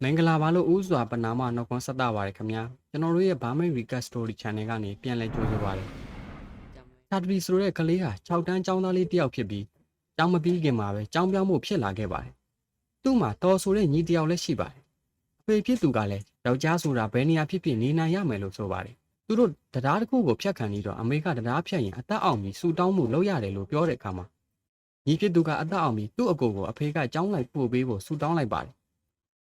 မင်္ဂလာပါလို့ဥစွာပနာမနောက်ကွန်းဆက်တာပါတယ်ခင်ဗျာကျွန်တော်တို့ရဲ့ဘာမိတ် Recap Story Channel ကနေပြန်လည်ကြိုဆိုပါရစေ။ချာတရီဆိုတဲ့ကလေးဟာ6တန်းကျောင်းသားလေးတစ်ယောက်ဖြစ်ပြီးကျောင်းမပြီးခင်မှာပဲကျောင်းပြောင်းမှုဖြစ်လာခဲ့ပါတယ်။သူ့မှာတော်ဆိုတဲ့ညီတစ်ယောက်လည်းရှိပါတယ်။အဖေဖြစ်သူကလည်းယောက်ျားဆိုတာဘယ်နေရာဖြစ်ဖြစ်နေနိုင်ရမယ်လို့ဆိုပါတယ်။သူတို့တရားတစ်ခုကိုဖျက်ခံပြီးတော့အမေကတရားဖျက်ရင်အသက်အောင်ပြီးဆူတောင်းမှုလုပ်ရတယ်လို့ပြောတဲ့အခါမှာညီဖြစ်သူကအသက်အောင်ပြီးသူ့အကိုကိုအဖေကကျောင်းလိုက်ပို့ပေးဖို့ဆူတောင်းလိုက်ပါတယ်။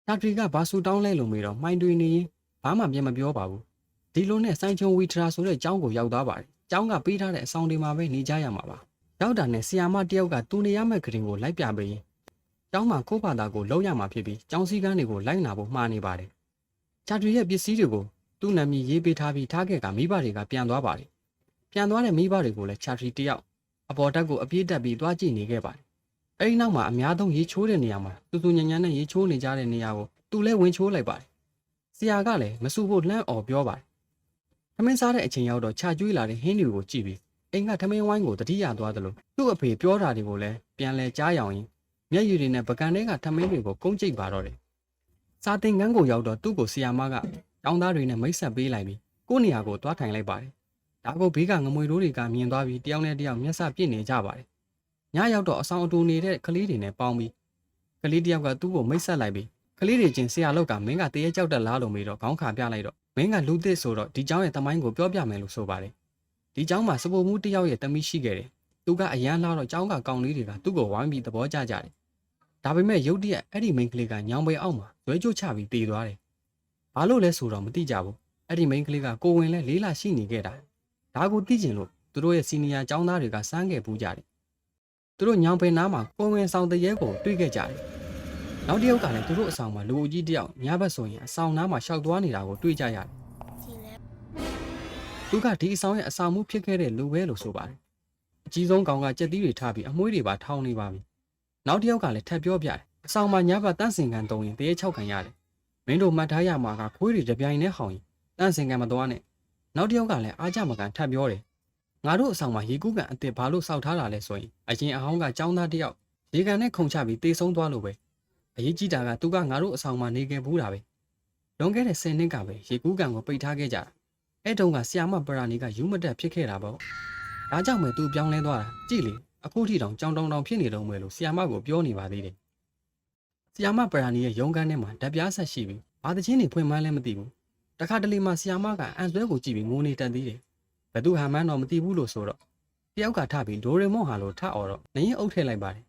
ချာတရီကဘာဆူတောင်းလဲလို့မေးတော့မှိုင်းတွေနေရင်ဘာမှပြန်မပြောပါဘူးဒီလိုနဲ့စိုင်းချုံဝီထရာဆိုတဲ့ကျောင်းကိုရောက်သွားပါတယ်ကျောင်းကပေးထားတဲ့အဆောင်တွေမှာပဲနေကြရမှာပါရောက်တာနဲ့ဆီယာမတယောက်ကသူနေရမယ့်ကရင်ကိုလိုက်ပြပေးရင်ကျောင်းမှာကိုယ့်ဘာသာကိုလုံးရမှာဖြစ်ပြီးကျောင်းစည်းကမ်းတွေကိုလိုက်နာဖို့မှားနေပါတယ်ချာတရီရဲ့ပစ္စည်းတွေကိုသူ့နာမည်ရေးပေးထားပြီးထားခဲ့ကမိဘတွေကပြန်သွားပါတယ်ပြန်သွားတဲ့မိဘတွေကိုလည်းချာတရီတယောက်အပေါ်တက်ကိုအပြေးတက်ပြီးသွားကြည့်နေခဲ့ပါတယ်အဲဒီနောက်မှာအများဆုံးရေချိုးတဲ့နေရာမှာတူညံညံနဲ့ရေချိုးနေကြတဲ့နေရာကိုသူလည်းဝင်ချိုးလိုက်ပါတယ်ဆရာကလည်းမဆူဖို့လှမ်းអော်ပြောပါတယ်ထမင်းစားတဲ့အချိန်ရောက်တော့ခြာကျွေးလာတဲ့ဟင်းတွေကိုကြည့်ပြီးအိမ်ကထမင်းဝိုင်းကိုတတိယသွားသလိုသူ့အဖေပြောတာတွေကိုလည်းပြန်လဲကြားရောင်ရင်မျက်ရည်တွေနဲ့ပကံထဲကထမင်းတွေကိုကုန်းကျိတ်ပါတော့တယ်စာသင်ခန်းကိုရောက်တော့သူ့ကိုဆရာမကကျောင်းသားတွေနဲ့မိတ်ဆက်ပေးလိုက်ပြီးကိုယ့်နေရာကိုသွားထိုင်လိုက်ပါတယ်ဒါကိုဘေးကငမွေတို့တွေကမြင်သွားပြီးတယောက်နဲ့တယောက်မျက်စပြစ်နေကြပါတယ်ညရောက်တော့အဆောင်အတူနေတဲ့ကလေးတွေနဲ့ပေါင်းပြီးကလေးတယောက်ကသူ့ကိုမိတ်ဆက်လိုက်ပြီးကလေးတွေချင်းဆရာလောက်ကမင်းကတရေကြောက်တက်လားလို့မေးတော့ခေါင်းခါပြလိုက်တော့မင်းကလူသစ်ဆိုတော့ဒီเจ้าရဲ့တမိုင်းကိုပြောပြမယ်လို့ဆိုပါတယ်ဒီเจ้าမှာစပိုမှုတယောက်ရဲ့တမိရှိခဲ့တယ်သူကအရန်လာတော့เจ้าကကောင်လေးတွေကသူ့ကိုဝိုင်းပြီးသဘောကျကြတယ်ဒါပေမဲ့ရုတ်တရက်အဲ့ဒီမိန်းကလေးကညောင်ပေအောက်မှာဇွဲကျိုးချပြီးတေသွားတယ်ဘာလို့လဲဆိုတော့မသိကြဘူးအဲ့ဒီမိန်းကလေးကကိုဝင်လဲလေးလရှိနေခဲ့တာဒါကိုသိကျင်လို့သူတို့ရဲ့စီနီယာเจ้าသားတွေကစမ်းခဲ့ပူးကြတယ်သူတို့ညောင်ပေနားမှာကိုဝင်ဆောင်တရဲကိုတွေ့ခဲ့ကြတယ်နောက်တစ်ယောက်ကလည်းသူတို့အဆောင်မှာလူအကြီးတယောက်ညဘက်ဆိုရင်အဆောင်နားမှာရှောက်သွားနေတာကိုတွေ့ကြရတယ်။သူကဒီအဆောင်ရဲ့အဆောင်မှုဖြစ်ခဲ့တဲ့လူပဲလို့ဆိုပါတယ်။အကြီးဆုံးကောင်ကကြက်သီးတွေထားပြီးအမွှေးတွေပါထောင်းနေပါပြီ။နောက်တစ်ယောက်ကလည်းထပ်ပြောပြတယ်။အဆောင်မှာညဘက်တန့်စင်ကန်တုံရင်တရေ6ခံရတယ်။မင်းတို့မှတ်ထားရမှာကခွေးတွေတပြိုင်နဲ့ဟောင်ရင်တန့်စင်ကန်မသွားနဲ့။နောက်တစ်ယောက်ကလည်းအားကြမကန်ထပ်ပြောတယ်။ငါတို့အဆောင်မှာရေကူးကန်အစ်စ်ဘာလို့စောက်ထားတာလဲဆိုရင်အရင်အဟောင်းကចောင်းသားတစ်ယောက်ရေကန်နဲ့ခုန်ချပြီးတေဆုံးသွားလို့ပဲ။အရေးကြီးတာကသူကငါတို့အဆောင်မှာနေခဲ့ဘူးတာပဲလွန်ခဲ့တဲ့10နှစ်ကပဲရေကူးကန်ကိုပိတ်ထားခဲ့ကြတာအဲ့တုန်းကဆီယာမပရာနီကယူမတက်ဖြစ်ခဲ့တာပေါ့ဒါကြောင့်ပဲသူပြောင်းလဲသွားတာကြည့်လေအခုထိတောင်ကြောင်တောင်ဖြစ်နေတော့မယ်လို့ဆီယာမကိုပြောနေပါသေးတယ်ဆီယာမပရာနီရဲ့ရုံးခန်းထဲမှာဓာတ်ပြားဆက်ရှိပြီးဘာတချင်းတွေဖွင့်မှန်းလည်းမသိဘူးတခါတလေမှဆီယာမကအန်ဆွဲကိုကြည့်ပြီးငိုနေတတ်သေးတယ်ဘသူဟာမှန်းတော့မသိဘူးလို့ဆိုတော့တယောက်ကထပြီးဒိုရေမွန်ဟာလို့ထအော်တော့နင်းအုပ်ထည့်လိုက်ပါတယ်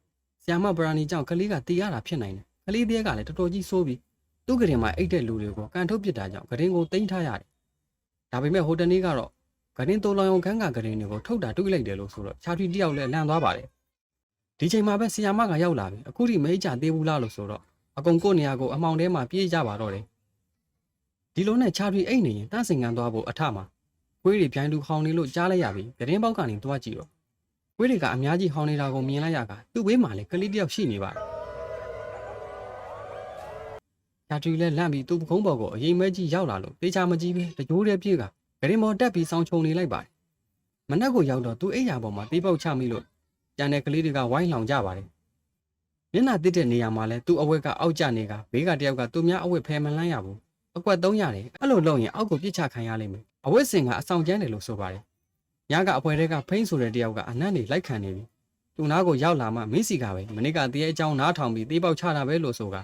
ဆီယာမပရာနီကြောင့်ကလေးကတေးရတာဖြစ်နိုင်တယ်ကလေးသေးကလည်းတော်တော်ကြီးဆိုးပြီးသူ့ကရင်မှာအိတ်တဲ့လူတွေကိုကန်ထုတ်ပစ်တာကြောင့်ကရင်ကိုတင်ထားရတယ်။ဒါပေမဲ့ဟိုတနေ့ကတော့ကရင်တိုးလောင်ခန်းကကရင်တွေကိုထုတ်တာတွေးလိုက်တယ်လို့ဆိုတော့ချာထီတယောက်လည်းလန့်သွားပါတယ်။ဒီချိန်မှာပဲဆီယာမကရောက်လာပြီအခုထိမဲကြသေးဘူးလားလို့ဆိုတော့အကုန်ကိုနေရာကိုအမောင်ထဲမှာပြေးကြပါတော့တယ်။ဒီလိုနဲ့ချာထီအိတ်နေရင်တန့်စင်ကန်သွားဖို့အထမှာခွေးတွေပြိုင်လူခေါင်နေလို့ကြားလိုက်ရပြီကရင်ပေါက်ကနေသွားကြည့်တော့ခွေးတွေကအများကြီးဟောင်းနေတာကိုမြင်လိုက်ရကသူ့ဘေးမှာလည်းကလေးတယောက်ရှိနေပါတယ်။ချာထရီလည်းလန့်ပြီးသူ့ပခုံးပေါ်ကိုအရင်မဲကြီးရောက်လာလို့တေချာမကြီးပဲတကြိုးတည်းပြေးကဂရင်မော်တက်ပြီးဆောင်းချုံနေလိုက်ပါတယ်မနက်ကိုရောက်တော့သူ့အိယာပေါ်မှာတေးပေါက်ချမိလို့ကြံတဲ့ကလေးတွေကဝိုင်းလောင်ကြပါတယ်မျက်နှာတစ်တဲ့နေရာမှာလည်းသူ့အဝက်ကအောက်ကျနေကဘေးကတယောက်ကသူ့များအဝက်ဖယ်မလန်းရဘူးအကွက်300တယ်အဲ့လိုလုပ်ရင်အောက်ကိုပြစ်ချခံရလိမ့်မယ်အဝက်စင်ကအဆောင်ကျန်းတယ်လို့ဆိုပါတယ်ညကအဖွဲတွေကဖိန်းဆိုတဲ့တယောက်ကအနက်နေလိုက်ခံနေပြီသူ့နားကိုရောက်လာမှမင်းစီကပဲမနစ်ကတရေအကြောင်းနားထောင်ပြီးတေးပေါက်ချတာပဲလို့ဆိုက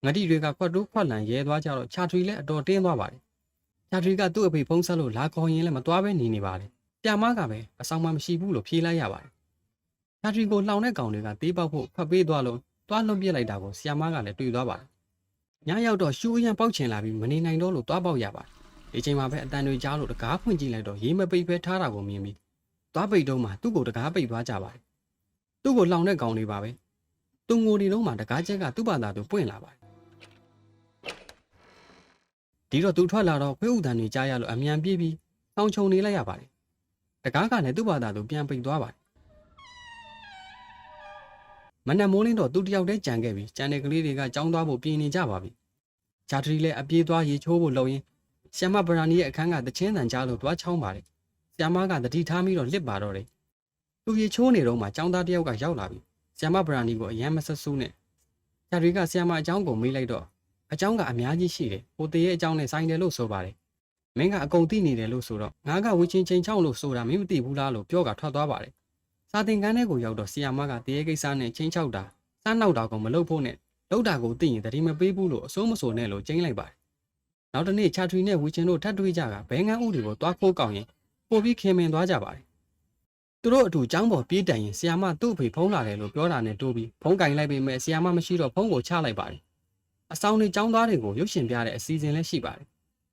ငတိတွေကခွက်တိုးခွက်လန်ရဲသွားကြတော့ချာထရီလည်းအတော်တင်းသွားပါတယ်။ချာထရီကသူ့အဖေဖုံးဆက်လို့လာခေါ်ရင်လည်းမသွားပဲနေပါတယ်။ပြမကပဲအဆောင်မှမရှိဘူးလို့ဖြေလိုက်ရပါတယ်။ချာထရီကိုလှောင်တဲ့ကောင်တွေကတေးပေါက်ဖို့ဖတ်ပေးသွားလို့တွားလွန်ပြစ်လိုက်တာကိုဆီယာမကလည်းတွေ့သွားပါတယ်။ညရောက်တော့ရှူးအရန်ပေါက်ချင်လာပြီးမနေနိုင်တော့လို့တွားပေါက်ရပါတယ်။ဒီချိန်မှာပဲအတန်တွေကြားလို့တကားဖွင့်ကြည့်လိုက်တော့ရေမပိတ်ပဲထားတာကိုမြင်ပြီးတွားပိတ်တော့မှသူ့ကိုတကားပိတ်သွားကြပါတယ်။သူ့ကိုလှောင်တဲ့ကောင်တွေပါပဲ။သူငိုနေတော့မှတကားချက်ကသူ့ဘာသာသူပွင့်လာပါတယ်ဒီတော့သူထွက်လာတော့ခွေးဥတန်တွေကြားရလို့အမြန်ပြေးပြီးတောင်ချုံနေလိုက်ရပါတယ်တကားကလည်းသူ့ဘာသာသူပြန်ပိတ်သွားပါတယ်မနက်မိုးလင်းတော့သူတယောက်တည်းကြံခဲ့ပြီးကြံတဲ့ကလေးတွေကကြောင်းသွားဖို့ပြင်နေကြပါပြီဂျာထရီလည်းအပြေးသွားရေချိုးဖို့လုံရင်းဆီယမပရာနီရဲ့အခန်းကတချင်းတန်ကြားလို့သွားချောင်းပါတယ်ဆီယမကတတိထားပြီးတော့လစ်ပါတော့တယ်သူရေချိုးနေတော့မှចောင်းသားတယောက်ကရောက်လာပြီဆီယမပရာနီကိုအယမ်းမဆက်ဆူးနဲ့ဂျာထရီကဆီယမအကြောင်းကိုမေးလိုက်တော့ အကြောင်းကအများကြီးရှိတယ်ဟိုတရေအကြောင်းနဲ့ဆိုင်တယ်လို့ဆိုပါတယ်မင်းကအကုန်သိနေတယ်လို့ဆိုတော့ငါကဝေချင်းချင်းချောင်းလို့ဆိုတာမင်းမသိဘူးလားလို့ပြောကထွက်သွားပါတယ်စာသင်ခန်းထဲကိုရောက်တော့ဆီယာမကတရေကိစ္စနဲ့ချင်းချောက်တာစားနောက်တာကိုမလုပ်ဖို့နဲ့လောက်တာကိုသိရင်တတိမပေးဘူးလို့အစိုးမဆိုနဲ့လို့ကျင်းလိုက်ပါတယ်နောက်တစ်နေ့ချာထရီနဲ့ဝေချင်းတို့ထပ်တွေ့ကြကဘဲငန်းဥတွေကိုတွားခိုးကောင်းရင်ပို့ပြီးခင်မင်သွားကြပါတယ်သူတို့အတူចောင်းပေါ်ပြေးတိုင်ရင်ဆီယာမသူ့အဖေဖုံးလာတယ်လို့ပြောတာနဲ့တိုးပြီးဖုံးကင်လိုက်ပေမဲ့ဆီယာမမရှိတော့ဖုံးကိုချလိုက်ပါတယ်အဆောင်တွေចောင်းသားတွေကိုရုပ်ရှင်ပြတဲ့အစီအစဉ်လည်းရှိပါတယ်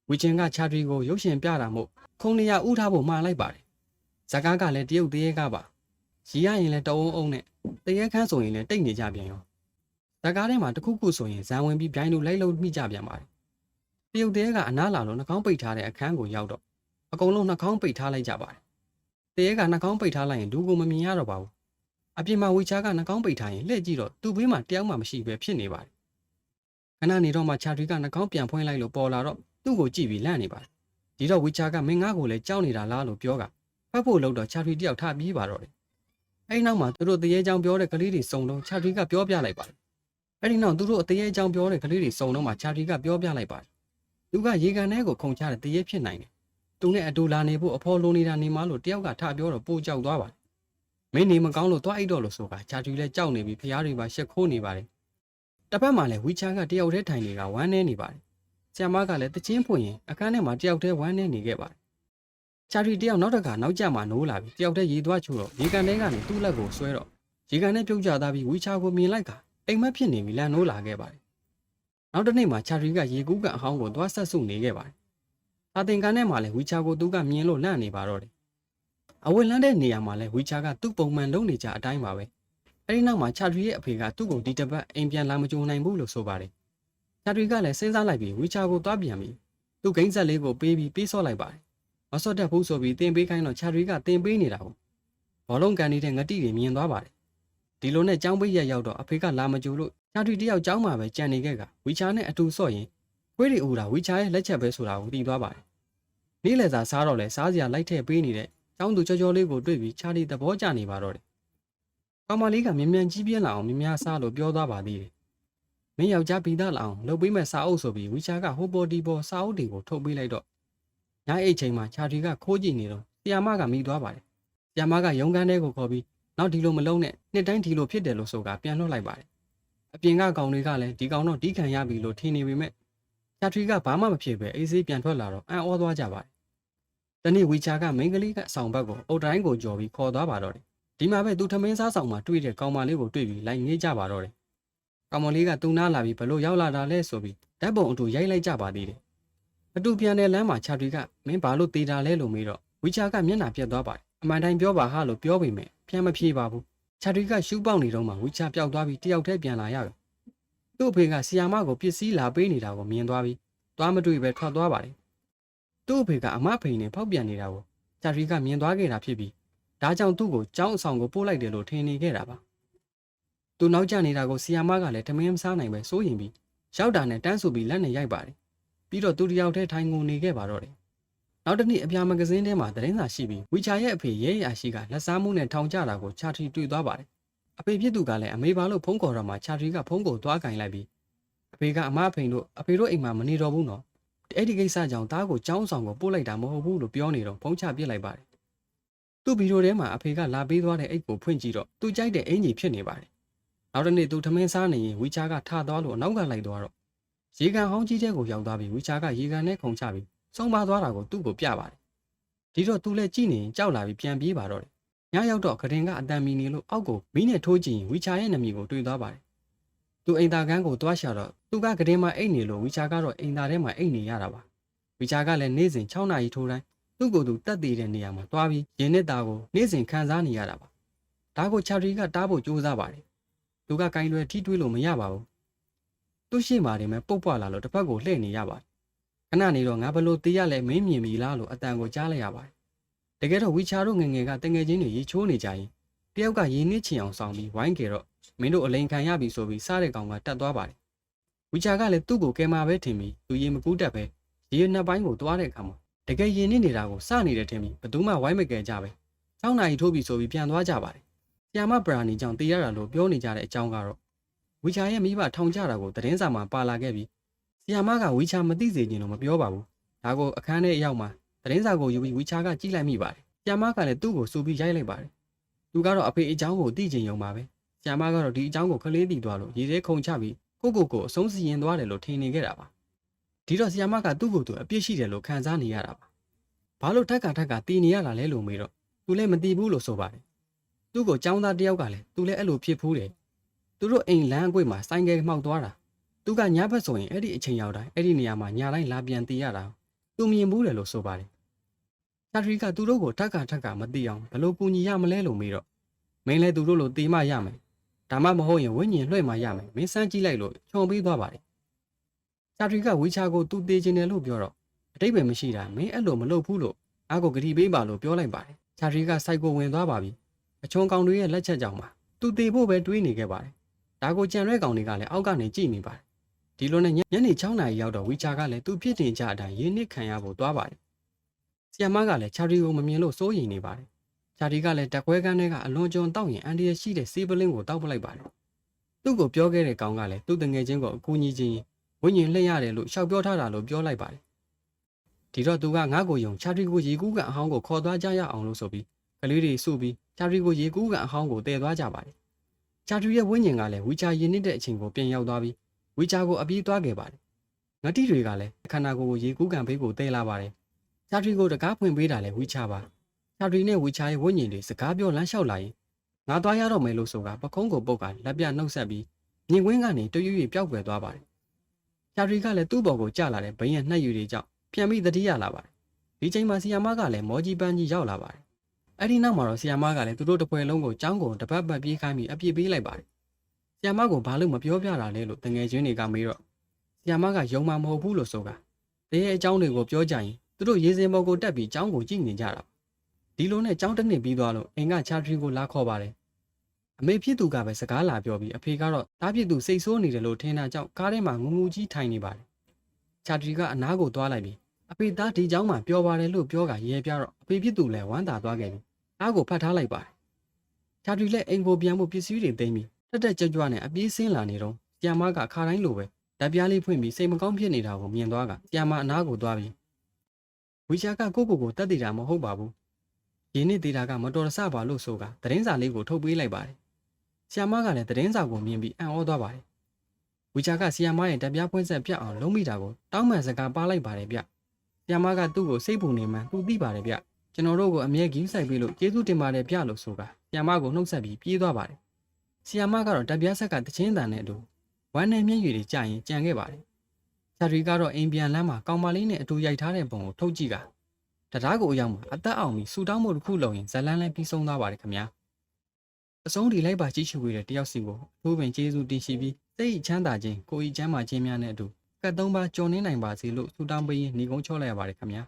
ဝီချင်းကချာထရီကိုရုပ်ရှင်ပြတာမို့ခုံနေရဥထားဖို့မှားလိုက်ပါတယ်ဇကားကလည်းတရုတ်သေးရဲကပါရီရရင်လည်းတအုံးအုံးနဲ့တရဲခန်းဆိုရင်လည်းတိတ်နေကြပြန်ရောဇကားထဲမှာတခုခုဆိုရင်ဇန်ဝင်ပြီးပြိုင်လို့လိုက်လို့မိကြပြန်ပါတယ်တရုတ်သေးကအနားလာလို့နှာခေါင်းပိတ်ထားတဲ့အခန်းကိုရောက်တော့အကုန်လုံးနှာခေါင်းပိတ်ထားလိုက်ကြပါတယ်တရဲကနှာခေါင်းပိတ်ထားလိုက်ရင်လူကိုမမြင်ရတော့ပါဘူးအပြင်မှာဝီချာကနှာခေါင်းပိတ်ထားရင်လှည့်ကြည့်တော့သူ့ဘေးမှာတယောက်မှမရှိပဲဖြစ်နေပါတယ်ခဏနေတော့မှချာထရီကနှာခေါင်းပြန်ဖွင့်လိုက်လို့ပေါ်လာတော့သူ့ကိုကြည့်ပြီးလန့်နေပါတယ်ဒီတော့ဝီချာကမင်းငါ့ကိုလည်းကြောက်နေတာလားလို့ပြောကဖတ်ဖို့လို့တော့ချာထရီတယောက်ထပြေးပါတော့တယ်အဲဒီနောက်မှာသူတို့တရေချောင်းပြောတဲ့ကလေးတွေစုံတော့ချာထရီကပြောပြလိုက်ပါတယ်အဲဒီနောက်သူတို့တရေချောင်းပြောတဲ့ကလေးတွေစုံတော့မှချာထရီကပြောပြလိုက်ပါတယ်သူကရေကန်ထဲကိုခုန်ချတဲ့တရေဖြစ်နိုင်တယ်သူနဲ့အတူလာနေဖို့အဖော်လိုနေတာနေမှလို့တယောက်ကထပြောတော့ပိုကြောက်သွားပါတယ်မင်းနေမကောင်းလို့သွားအိတ်တော့လို့ဆိုကချာထရီလည်းကြောက်နေပြီးဖျားတွေပါရှက်ခိုးနေပါတယ်တစ်ဖက်မှာလည်းဝီချာကတယောက်တည်းထိုင်နေတာဝမ်းနေနေပါတယ်ဆရာမကလည်းတချင်းဖွင့်ရင်အခန်းထဲမှာတယောက်တည်းဝမ်းနေနေခဲ့ပါတယ်ချာထရီတယောက်နောက်တစ်ခါနောက်ကျမှနိုးလာပြီးတယောက်တည်းရေသွားချို့တော့ရေကန်ထဲကနေသူ့လက်ကိုဆွဲတော့ရေကန်ထဲပြုတ်ကျသွားပြီးဝီချာကိုမြင်လိုက်ကအိမ်မက်ဖြစ်နေပြီးလန်နိုးလာခဲ့ပါတယ်နောက်တစ်နေ့မှာချာထရီကရေကူးကန်အဟောင်းကိုသွားဆက်စုနေခဲ့ပါတယ်စာသင်ခန်းထဲမှာလည်းဝီချာကိုသူကမြင်လို့လန့်နေပါတော့တယ်အဝတ်လန်းတဲ့နေရာမှာလည်းဝီချာကသူ့ပုံမှန်လုပ်နေကြအတိုင်းပါပဲအဲဒီနောက်မှာချာထရီရဲ့အဖေကသူ့ကိုဒီတစ်ပတ်အိမ်ပြန်လာမကြုံနိုင်ဘူးလို့ဆိုပါတယ်ချာထရီကလည်းစဉ်းစားလိုက်ပြီးဝီချာကိုသွားပြန်ပြီးသူ့ဂိမ်းဆက်လေးကိုပေးပြီးပေးဆော့လိုက်ပါတယ်မဆော့တတ်ဘူးဆိုပြီးတင်ပေးခိုင်းတော့ချာထရီကတင်ပေးနေတာကိုဘောလုံးကန်နေတဲ့ငတိတွေမြင်သွားပါတယ်ဒီလိုနဲ့ចောင်းပိတ်ရရောက်တော့အဖေကလာမကြိုလို့ချာထရီတယောက်ចောင်းမှာပဲကြံနေခဲ့ကဝီချာနဲ့အတူဆော့ရင်ခွေးတွေဦးတာဝီချာရဲ့လက်ချက်ပဲဆိုတာကိုသိသွားပါတယ်နေ့လည်စာစားတော့လဲစားစရာလိုက်ထည့်ပေးနေတဲ့ចောင်းသူချောချောလေးကိုတွေ့ပြီးချာထရီသဘောကျနေပါတော့တယ်ကောင်မလေးကမြန်မြန်ကြီးပြင်းလာအောင်မြများစားလို့ပြောသွားပါသေးတယ်မင်းယောက်ျားပြီးသားလာအောင်လှုပ်ပေးမဲ့စာအုပ်ဆိုပြီးဝီချာကဟိုပေါ်ဒီပေါ်စာအုပ်တွေကိုထုတ်ပေးလိုက်တော့ညအိတ်ချိန်မှာချာထရီကခိုးကြည့်နေတော့ဆီယာမကမိသွားပါတယ်ဆီယာမကရုံးခန်းထဲကိုခေါ်ပြီးနောက်ဒီလိုမလုံးနဲ့နှစ်တိုင်းဒီလိုဖြစ်တယ်လို့ဆိုကပြန်လွှတ်လိုက်ပါတယ်အပြင်ကကောင်တွေကလည်းဒီကောင်တော့တီးခံရပြီလို့ထင်နေပေမဲ့ချာထရီကဘာမှမဖြစ်ပဲအေးဆေးပြန်ထွက်လာတော့အံ့ဩသွားကြပါတယ်တနေ့ဝီချာကမိန်းကလေးကအဆောင်ဘက်ကိုအုတ်တိုင်းကိုကြော်ပြီးခေါ်သွားပါတော့တယ်ဒီမှာပဲသူထမင်းစားဆောင်မှာတွေ့တဲ့ကောင်မလေးကိုတွေ့ပြီးလိုက်ငေးကြပါတော့တယ်ကောင်မလေးကသူ့နားလာပြီးဘလို့ရောက်လာတာလဲဆိုပြီးဓာတ်ပုံအတူရိုက်လိုက်ကြပါသေးတယ်အတူပြန်တဲ့လမ်းမှာချာထရီကမင်းဘာလို့တေးတာလဲလို့မေးတော့ဝီချာကမျက်နှာပြတ်သွားပါတယ်အမှန်တိုင်းပြောပါဟာလို့ပြောပေမဲ့ပြန်မဖြေပါဘူးချာထရီကရှူးပေါက်နေတော့မှဝီချာပျောက်သွားပြီးတယောက်တည်းပြန်လာရပြီသူ့အဖေကဆီယာမကိုပစ္စည်းလာပေးနေတာကိုမြင်သွားပြီးသွားမတွေ့ပဲထွက်သွားပါတယ်သူ့အဖေကအမဖိန်နဲ့ဖောက်ပြန်နေတာကိုချာထရီကမြင်သွားခဲ့တာဖြစ်ပြီးဒါကြောင့်သူ့ကိုကျောင်းအဆောင်ကိုပို့လိုက်တယ်လို့ထင်နေခဲ့တာပါသူနောက်ကျနေတာကိုဆီယာမကလည်းထမင်းမစားနိုင်ပဲစိုးရင်ပြီးရောက်တာနဲ့တန်းဆူပြီးလက်နဲ့ရိုက်ပါတယ်ပြီးတော့သူတယောက်တည်းထိုင်ငုံနေခဲ့ပါတော့တယ်နောက်တစ်နေ့အပြာမဂဇင်းထဲမှာသတင်းစာရှိပြီးဝီချာရဲ့အဖေရဲရရှိကလက်စားမှုနဲ့ထောင်ကျတာကိုချာထရီတွေ့သွားပါတယ်အဖေဖြစ်သူကလည်းအမေပါလို့ဖုန်းခေါ်တော့မှချာထရီကဖုန်းကိုသွားကင်လိုက်ပြီးအဖေကအမအဖေတို့အဖေတို့အိမ်မှာမနေတော့ဘူးနော်အဲ့ဒီကိစ္စကြောင့်သားကိုကျောင်းဆောင်ကိုပို့လိုက်တာမဟုတ်ဘူးလို့ပြောနေတော့ဖုန်းချပြစ်လိုက်ပါတယ်သူ့ဗီဒီယိုထဲမှာအဖေကလာပေးသွားတဲ့အိတ်ကိုဖွင့်ကြည့်တော့သူကြိုက်တဲ့အင်ကြီးဖြစ်နေပါတယ်နောက်တစ်နေ့သူထမင်းစားနေရင်ဝီချာကထသွားလို့အနောက်ကလိုက်သွားတော့ရေကန်ဟောင်းကြီးတဲ့ကိုရောက်သွားပြီးဝီချာကရေကန်နဲ့ခုန်ချပြီးဆုံးပါသွားတာကိုသူ့ကိုပြပါတယ်ဒီတော့သူလည်းကြည့်နေရင်ကြောက်လာပြီးပြန်ပြေးပါတော့တယ်ညရောက်တော့ခရင်ကအတန်မီနေလို့အောက်ကိုမီးနဲ့ထိုးကြည့်ရင်ဝီချာရဲ့နာမည်ကိုတွေ့သွားပါတယ်သူအိမ်သားကန်းကိုသွားရှာတော့သူကခရင်မှာအိတ်နေလို့ဝီချာကတော့အိမ်သားထဲမှာအိတ်နေရတာပါဝီချာကလည်းနေ့စဉ်6နာရီထိုးတိုင်းသူ့ကိုယ်သူတက်တည်တဲ့နေရာမှာတွားပြီးရင်နဲ့သားကိုနေ့စဉ်ခံစားနေရတာပါဒါကိုချာထရီကတားဖို့ကြိုးစားပါတယ်သူကကင်လွယ်ထိတွေးလို့မရပါဘူးသူ့ရှိမှနေမဲ့ပုတ်ပွားလာလို့တစ်ဖက်ကိုလှည့်နေရပါတယ်ခဏနေတော့ငါဘလို့တေးရလဲမင်းမြင်ပြီလားလို့အတန်ကိုကြားလိုက်ရပါတယ်တကယ်တော့ဝီချာတို့ငငယ်ကတငယ်ချင်းတွေရေချိုးနေကြရင်တယောက်ကရေနစ်ချင်အောင်ဆောင်ပြီးဝိုင်းကြတော့မင်းတို့အလိန်ခံရပြီဆိုပြီးစားတဲ့ကောင်ကတက်သွားပါတယ်ဝီချာကလည်းသူ့ကိုကဲမှာပဲထင်ပြီးသူရေမကူးတတ်ပဲရေနှစ်ပိုင်းကိုသွားတဲ့အခါမှာတကယ်ရေနစ်နေတာကိုစနေတယ်ထင်ပြီးဘယ်သူမှဝိုင်းမကယ်ကြပဲ6နာရီထိုးပြီးဆိုပြီးပြန်သွားကြပါတယ်ဆရာမပရာနီကြောင့်တေးရတာလို့ပြောနေကြတဲ့အကြောင်းကတော့ဝီချာရဲ့မိဘထောင်ကြတာကိုသတင်းစာမှာပါလာခဲ့ပြီး ဆီယာမကဝီချာမသိစေခြင်းလို့မပြောပါဘူးဒါကိုအခန်းထဲအရောက်မှာသတင်းစာကိုယူပြီးဝီချာကကြည့်လိုက်မိပါတယ်ဆီယာမကလည်းသူ့ကိုစူပြီးရိုက်လိုက်ပါတယ်သူကတော့အဖေအကြောင်းကိုသိချင်ရုံပါပဲဆီယာမကတော့ဒီအကြောင်းကိုခလေးတည်သွားလို့ရေထဲခုန်ချပြီးကိုအဆုံးစီရင်သွားတယ်လို့ထင်နေခဲ့တာပါဒီတော့ဆီယာမကသူ့ကိုယ်သူအပြစ်ရှိတယ်လို့ခံစားနေရတာပါဘာလို့ထက်ကတည်နေရတာလဲလို့မေးတော့သူလည်းမတည်ဘူးလို့ဆိုပါတယ်သူ့ကိုចောင်းသားတယောက်ကလည်းသူလည်းအဲ့လိုဖြစ်ဖူးတယ်သူတို့အိမ်လမ်းအကွေ့မှာဆိုင်ကယ်မှောက်သွားတာသူကညဘက်ဆိုရင်အဲ့ဒီအချိန်ရောက်တိုင်းအဲ့ဒီနေရာမှာညတိုင်းလာပြန်တည်ရတာသူမြင်ဘူးတယ်လို့ဆိုပါတယ်ချာထရီကသူတို့ကိုထက်ကမတည်အောင်ဘယ်လိုကူညီရမလဲလို့မေးတော့မင်းလည်းသူတို့လိုတည်မှရမယ်ဒါမှမဟုတ်ရင်ဝိညာဉ်လွှဲမှရမယ်မင်းစမ်းကြည့်လိုက်လို့ခြုံပေးသွားပါတယ်ချာထရီကဝီချာကိုသူတည်ခြင်းတယ်လို့ပြောတော့အတိတ်ပဲမရှိတာမင်းအဲ့လိုမလုပ်ဘူးလို့အားကိုဂတိပေးပါလို့ပြောလိုက်ပါတယ်ချာထရီကစိုက်ကိုဝင်သွားပါပြီအချုံကောင်တွေရဲ့လက်ချက်ကြောင့်ပါသူတည်ဖို့ပဲတွေးနေခဲ့ပါတယ်ဒါကိုကြံရွဲကောင်တွေကလည်းအောက်ကနေကြည့်နေပါတယ်ဒီလိုနဲ့ညနေ6 နာရီရောက်တော့ဝီချာကလည်းသူဖြစ်တင်ကြအတိုင်းရင်းနစ်ခံရဖို့သွားပါတယ်ဆီယမကလည်းချာထရီကိုမမြင်လို့စိုးရိမ်နေပါတယ်ချာထရီကလည်းတက်ခွဲကန်းထဲကအလွန်ကျွံတောက်ရင်အန်ဒီရရှိတဲ့စီးပလင်းကိုတောက်ပလိုက်ပါတယ်သူ့ကိုပြောခဲ့တဲ့ကောင်ကလည်းသူ့တငယ်ချင်းကိုအကူအညီချင်းဝိညာဉ်လှည့်ရတယ်လို့ရှောက်ပြောထားတာလို့ပြောလိုက်ပါတယ်ဒီတော့သူကငါ့ကိုယုံချာထရီကိုရေကူးကန်အဟောင်းကိုခေါ်သွားကြရအောင်လို့ဆိုပြီးကလေးတွေစုပြီးချာထရီကိုရေကူးကန်အဟောင်းကိုတည်သွားကြပါတယ်ချာထရီရဲ့ဝိညာဉ်ကလည်းဝီချာရင်းနစ်တဲ့အချိန်ကိုပြန်ရောက်သွားပြီးဝီချာကိုအပြေးသွားခဲ့ပါတယ်ငတိတွေကလည်းခန္ဓာကိုယ်ကိုရေကူးကန်ဘေးကိုတည်လာပါတယ်ချာထရီကိုတကားဖွင့်ပေးတာလည်းဝီချာပါချာထရီနဲ့ဝီချာရဲ့ဝိညာဉ်တွေစကားပြောလမ်းလျှောက်လာရင်ငါသွားရတော့မယ်လို့ဆိုကပခုံးကိုပုတ်ကလက်ပြနှုတ်ဆက်ပြီးမြင်ကွင်းကနေတွရွပျောက်ကွယ်သွားပါတယ်ချာထရီကလည်းသူ့ဘော်ကိုကျလာတဲ့ဘိန်းရဲ့နှက်ရည်တွေကြောင့်ပြန်ပြီးသတိရလာပါတယ်ဒီချိန်မှာဆီယာမကလည်းမော်ကြီးပန်းကြီးရောက်လာပါတယ်အဲ့ဒီနောက်မှာတော့ဆီယာမကလည်းသူတို့တစ်ပွဲလုံးကိုចောင်းကိုတပတ်ပတ်ပြေးခိုင်းပြီးအပြစ်ပေးလိုက်ပါတယ်ဆီယာမကိုဘာလို့မပြောပြတာလဲလို့တငယ်ချင်းတွေကမေးတော့ဆီယာမကယုံမှမဟုတ်ဘူးလို့ဆိုကတရေအကြောင်းတွေကိုပြောကြရင်သူတို့ရေစင်ဘော်ကိုတက်ပြီးចောင်းကိုကြည့်နေကြတာဒီလိုနဲ့ចောင်းတစ်နှစ်ပြီးသွားလို့အိမ်ကချာထရီကိုလာခေါ်ပါတယ်အမေဖြစ်သူကပဲစကားလာပြောပြီးအဖေကတော့တားဖြစ်သူစိတ်ဆိုးနေတယ်လို့ထင်တာကြောင့်ကားထဲမှာငူငူကြီးထိုင်နေပါတယ်ချာထရီကအနားကိုသွားလိုက်ပြီးအဖေသားဒီเจ้าမှာပြောပါတယ်လို့ပြောကရဲပြတော့အဖေဖြစ်သူလည်းဝမ်းသာသွားခဲ့ပြီအားကိုဖတ်ထားလိုက်ပါတယ်ချာထရီလည်းအိမ်ကိုပြန်ဖို့ပစ္စည်းတွေသိမ်းပြီးတက်ကြွနဲ့အပြေးဆင်းလာနေတော့ဆီယာမကခါတိုင်းလိုပဲဓာတ်ပြားလေးဖွင့်ပြီးစိတ်မကောင်းဖြစ်နေတာကိုမြင်သွားကဆီယာမအနားကိုသွားပြီးဝီချာကကိုတက်တည်တာမဟုတ်ပါဘူးရင်းနှစ်သေးတာကမတော်တဆပါလို့ဆိုကသတင်းစာလေးကိုထုတ်ပေးလိုက်ပါတယ်ဆီယာမကလည်းသတင်းစာကိုမြင်ပြီးအံ့ဩသွားပါတယ်ဝီချာကဆီယာမရဲ့ဓာတ်ပြားဖွင့်ဆက်ပြတ်အောင်လုံးမိတာကိုတောင်းပန်စကားပါလိုက်ပါတယ်ဗျဆီယာမကသူ့ကိုစိတ်ပူနေမှသူသိပါတယ်ဗျကျွန်တော်တို့ကိုအမြဲဂိမ်းဆိုင်ပေးလို့ကျေးဇူးတင်ပါတယ်ဗျလို့ဆိုကဆီယာမကိုနှုတ်ဆက်ပြီးပြေးသွားပါတယ်ဆီယာမကတော့ဓာတ်ပြားဆက်ကတချင်းတန်နဲ့အတူဝမ်းနဲ့မျက်ရည်တွေကျရင်ကြံခဲ့ပါတယ်ချာထရီကတော့အိမ်ပြန်လမ်းမှာကောင်မလေးနဲ့အတူရိုက်ထားတဲ့ပုံကိုထုတ်ကြည့်ကတရားကိုအရောက်မှာအသက်အောင်ပြီးဆူတောင်းမှုတစ်ခုလုံးရင်ဇလန်းလဲပြီးဆုံးသွားပါတယ်ခင်ဗျာအဆုံးဒီလိုက်ပါကြည့်ရှုရတဲ့တယောက်စီကိုအထူးပင်ကျေးဇူးတင်ရှိပြီးစိတ်ချမ်းသာခြင်းကိုယ်ဤချမ်းသာခြင်းများနဲ့အတူကတ်သုံးပါကြော်နေနိုင်ပါစေလို့ဆူတောင်းပေးရင်ညီကုန်းချောလိုက်ရပါတယ်ခင်ဗျာ